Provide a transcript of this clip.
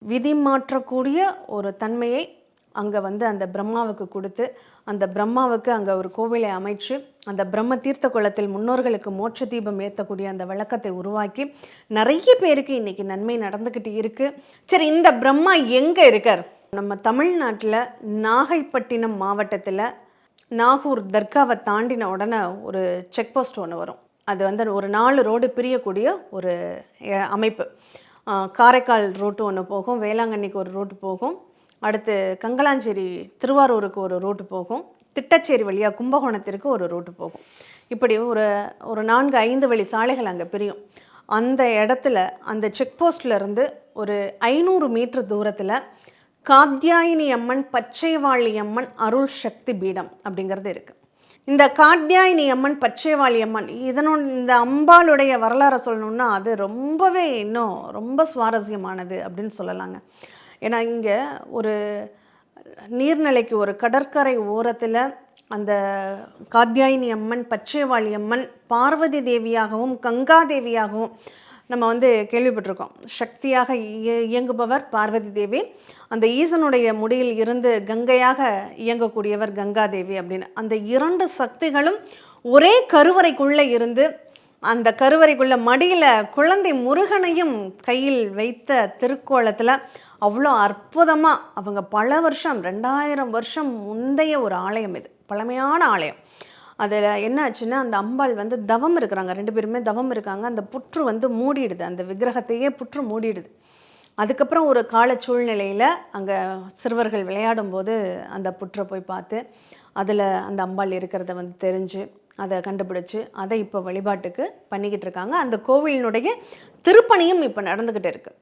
விதி மாற்றக்கூடிய ஒரு தன்மையை அங்கே வந்து அந்த பிரம்மாவுக்கு கொடுத்து, அந்த பிரம்மாவுக்கு அங்கே ஒரு கோவிலை அமைச்சு, அந்த பிரம்ம தீர்த்த குளத்தில் முன்னோர்களுக்கு மோட்ச தீபம் ஏற்றக்கூடிய அந்த விளக்கத்தை உருவாக்கி நிறைய பேருக்கு இன்னைக்கு நன்மை நடந்துக்கிட்டு இருக்கு. சரி, இந்த பிரம்மா எங்கே இருக்கார்? நம்ம தமிழ்நாட்டில் நாகைப்பட்டினம் மாவட்டத்தில் நாகூர் தர்காவை தாண்டின உடனே ஒரு செக் போஸ்ட் ஒன்று வரும். அது வந்து ஒரு 4 ரோடு பிரியக்கூடிய ஒரு அமைப்பு. காரைக்கால் ரூட்டு ஒன்று போகும், வேளாங்கண்ணிக்கு ஒரு ரூட்டு போகும், அடுத்து கங்கலாஞ்சேரி திருவாரூருக்கு ஒரு ரூட்டு போகும், திட்டச்சேரி வழியாக கும்பகோணத்திற்கு ஒரு ரூட்டு போகும். இப்படி ஒரு 4-5 வழி சாலைகள் அங்கே பிரியும். அந்த இடத்துல அந்த செக் போஸ்ட்லேருந்து ஒரு 500 மீட்டர் தூரத்தில் காத்யாயினி அம்மன் பச்சைவாழி அம்மன் அருள் சக்தி பீடம் அப்படிங்கிறது இருக்குது. இந்த காத்யாயினி அம்மன் பச்சைவாழி அம்மன் இந்த அம்பாளுடைய வரலாறை சொல்லணுன்னா அது ரொம்பவே இன்னும் ரொம்ப சுவாரஸ்யமானது அப்படின்னு சொல்லலாங்க. ஏன்னா இங்கே ஒரு நீர்நிலைக்கு ஒரு கடற்கரை ஓரத்தில் அந்த காத்யாயினி அம்மன் பச்சைவாழி அம்மன் பார்வதி தேவியாகவும் கங்கா தேவியாகவும் நம்ம வந்து கேள்விப்பட்டிருக்கோம். சக்தியாக இயங்குபவர் பார்வதி தேவி, அந்த ஈசனுடைய முடியில் இருந்து கங்கையாக இயங்கக்கூடியவர் கங்காதேவி அப்படின்னு. அந்த 2 சக்திகளும் ஒரே கருவறைக்குள்ளே இருந்து அந்த கருவறைக்குள்ள மடியில் குழந்தை முருகனையும் கையில் வைத்த திருக்கோலத்தில் அவ்வளோ அற்புதமாக அவங்க பல வருஷம் 2000 வருஷம் முந்தைய ஒரு ஆலயம். இது பழமையான ஆலயம். அதில் என்ன ஆச்சுன்னா, அந்த அம்பாள் வந்து தவம் இருக்கிறாங்க, 2 பேருமே தவம் இருக்காங்க. அந்த புற்று வந்து மூடிடுது, அந்த விக்கிரகத்தையே புற்று மூடிடுது. அதுக்கப்புறம் ஒரு கால சூழ்நிலையில் அங்கே சிறுவர்கள் விளையாடும்போது அந்த புற்றை போய் பார்த்து அதில் அந்த அம்பாள் இருக்கிறத வந்து தெரிஞ்சு அதை கண்டுபிடிச்சி அதை இப்போ வழிபாட்டுக்கு பண்ணிக்கிட்டு இருக்காங்க. அந்த கோவிலினுடைய திருப்பணியும் இப்போ நடந்துக்கிட்டு இருக்குது.